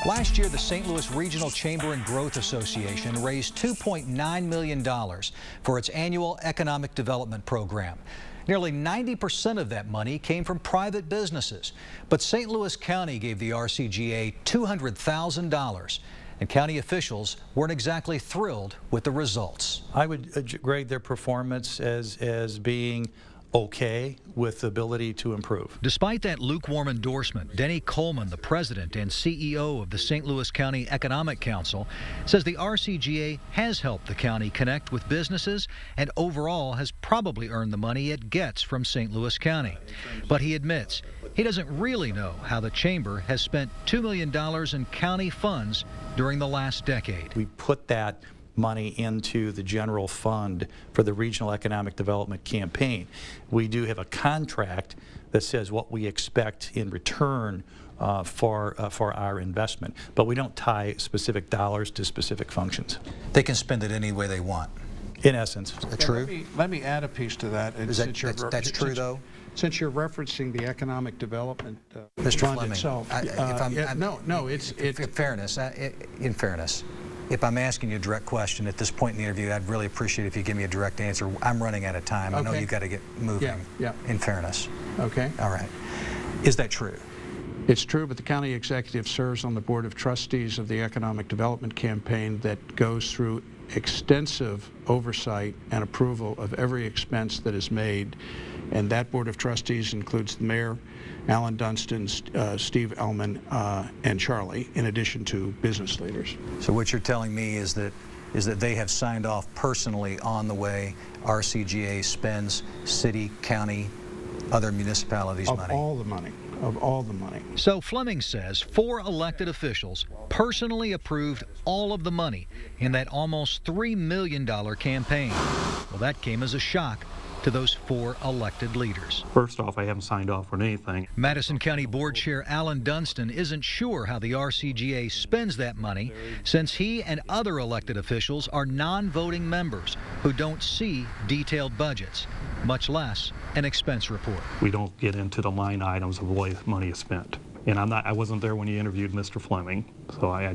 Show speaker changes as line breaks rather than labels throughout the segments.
Last year, the St. Louis Regional Chamber and Growth Association raised $2.9 million for its annual economic development program. Nearly 90% of that money came from private businesses, but St. Louis County gave the RCGA $200,000, and county officials weren't exactly thrilled with the results.
I would grade their performance as being okay, with the ability to improve.
Despite that lukewarm endorsement, Denny Coleman, the president and CEO of the St. Louis County Economic Council, says the RCGA has helped the county connect with businesses and overall has probably earned the money it gets from St. Louis County. But he admits he doesn't really know how the chamber has spent $2 million in county funds during the last decade.
We put that money into the general fund for the Regional Economic Development Campaign. We do have a contract that says what we expect in return for our investment, but we don't tie specific dollars to specific functions.
They can spend it any way they want.
In essence.
Is that true?
Let me add a piece to that.
That's true, though?
Since you're referencing the economic development
Mr.
fund
Fleming,
itself.
In fairness, if I'm asking you a direct question at this point in the interview, I'd really appreciate if you give me a direct answer. I'm running out of time. Okay. I know you've got to get moving.
Yeah.
In fairness.
Okay.
All right. Is that true?
It's true, but the county executive serves on the board of trustees of the economic development campaign that goes through extensive oversight and approval of every expense that is made, and that board of trustees includes the mayor, Alan Dunstan, Steve Ellman, and Charlie, in addition to business leaders.
So what you're telling me is that they have signed off personally on the way RCGA spends city, county, other municipalities' money?
Of all the money. Of all the money.
So Fleming says 4 elected officials personally approved all of the money in that almost $3 million campaign. Well, that came as a shock to those 4 elected leaders.
First off, I haven't signed off on anything.
Madison County Board Chair Alan Dunstan isn't sure how the RCGA spends that money, since he and other elected officials are non-voting members who don't see detailed budgets, much less an expense report.
We don't get into the line items of the way money is spent. And I wasn't there when you interviewed Mr. Fleming, so I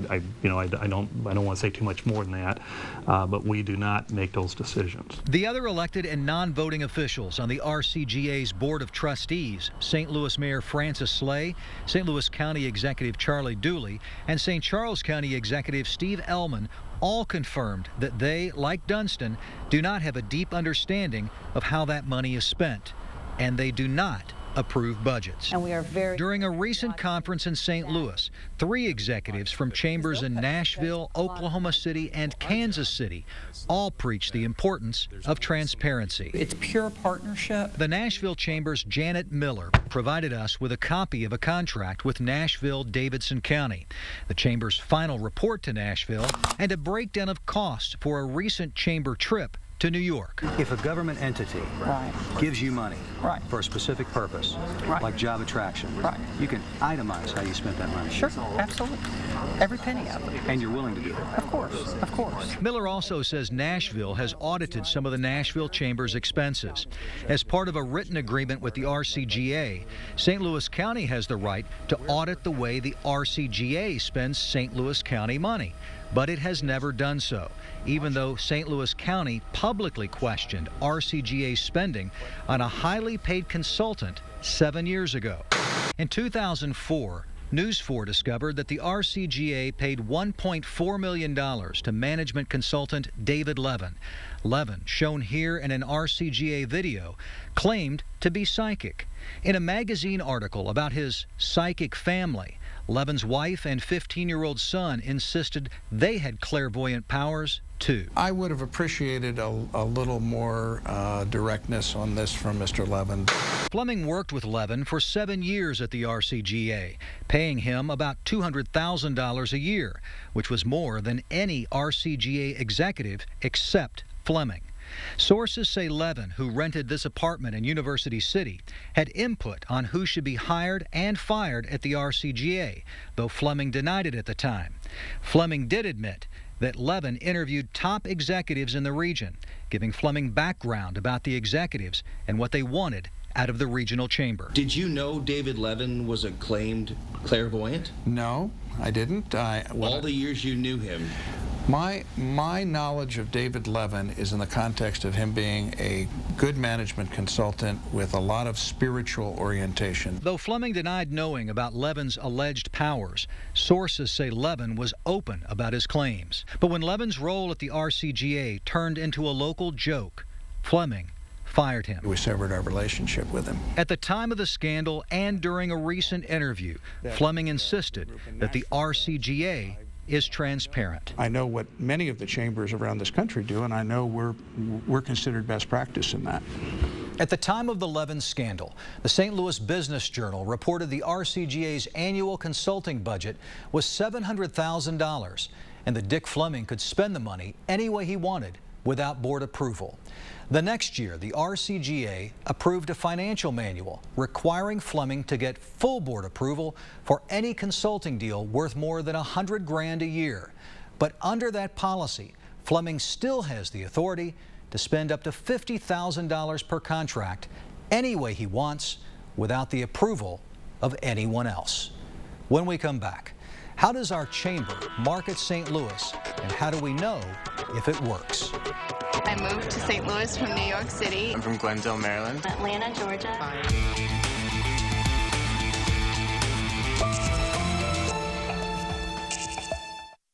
don't want to say too much more than that. But we do not make those decisions.
The other elected and non-voting officials on the RCGA's Board of Trustees, St. Louis Mayor Francis Slay, St. Louis County Executive Charlie Dooley, and St. Charles County Executive Steve Ellman, all confirmed that they, like Dunstan, do not have a deep understanding of how that money is spent, and they do not approve budgets.
And we are
During a recent conference in St. Louis, 3 executives from chambers in Nashville, Oklahoma City, and Kansas City all preached the importance of transparency.
It's pure partnership.
The Nashville Chamber's Janet Miller provided us with a copy of a contract with Nashville-Davidson County, the Chamber's final report to Nashville, and a breakdown of costs for a recent chamber trip to New York.
If a government entity gives you money for a specific purpose, like job attraction, you can itemize how you spent that money.
Sure, absolutely. Every penny of it.
And you're willing to do it.
Of course, of course.
Miller also says Nashville has audited some of the Nashville Chamber's expenses. As part of a written agreement with the RCGA, St. Louis County has the right to audit the way the RCGA spends St. Louis County money. But it has never done so, even though St. Louis County publicly questioned RCGA spending on a highly paid consultant 7 years ago. In 2004, News 4 discovered that the RCGA paid $1.4 million to management consultant David Levin. Levin, shown here in an RCGA video, claimed to be psychic. In a magazine article about his psychic family, Levin's wife and 15-year-old son insisted they had clairvoyant powers, too.
I would have appreciated a little more directness on this from Mr. Levin.
Fleming worked with Levin for 7 years at the RCGA, paying him about $200,000 a year, which was more than any RCGA executive except Fleming. Sources say Levin, who rented this apartment in University City, had input on who should be hired and fired at the RCGA, though Fleming denied it at the time. Fleming did admit that Levin interviewed top executives in the region, giving Fleming background about the executives and what they wanted out of the regional chamber.
Did you know David Levin was a claimed clairvoyant?
No, I didn't.
All the years you knew him.
My knowledge of David Levin is in the context of him being a good management consultant with a lot of spiritual orientation.
Though Fleming denied knowing about Levin's alleged powers, sources say Levin was open about his claims. But when Levin's role at the RCGA turned into a local joke, Fleming fired him.
We severed our relationship with him.
At the time of the scandal and during a recent interview, Fleming insisted that the RCGA is transparent.
I know what many of the chambers around this country do, and I know we're considered best practice in that.
At the time of the Levin scandal, the St. Louis Business Journal reported the RCGA's annual consulting budget was $700,000, and that Dick Fleming could spend the money any way he wanted without board approval. The next year, the RCGA approved a financial manual requiring Fleming to get full board approval for any consulting deal worth more than $100 grand a year. But under that policy, Fleming still has the authority to spend up to $50,000 per contract any way he wants without the approval of anyone else. When we come back, how does our chamber market St. Louis, and how do we know if it works?
I moved to St. Louis from New York City.
I'm from Glendale, Maryland.
Atlanta, Georgia.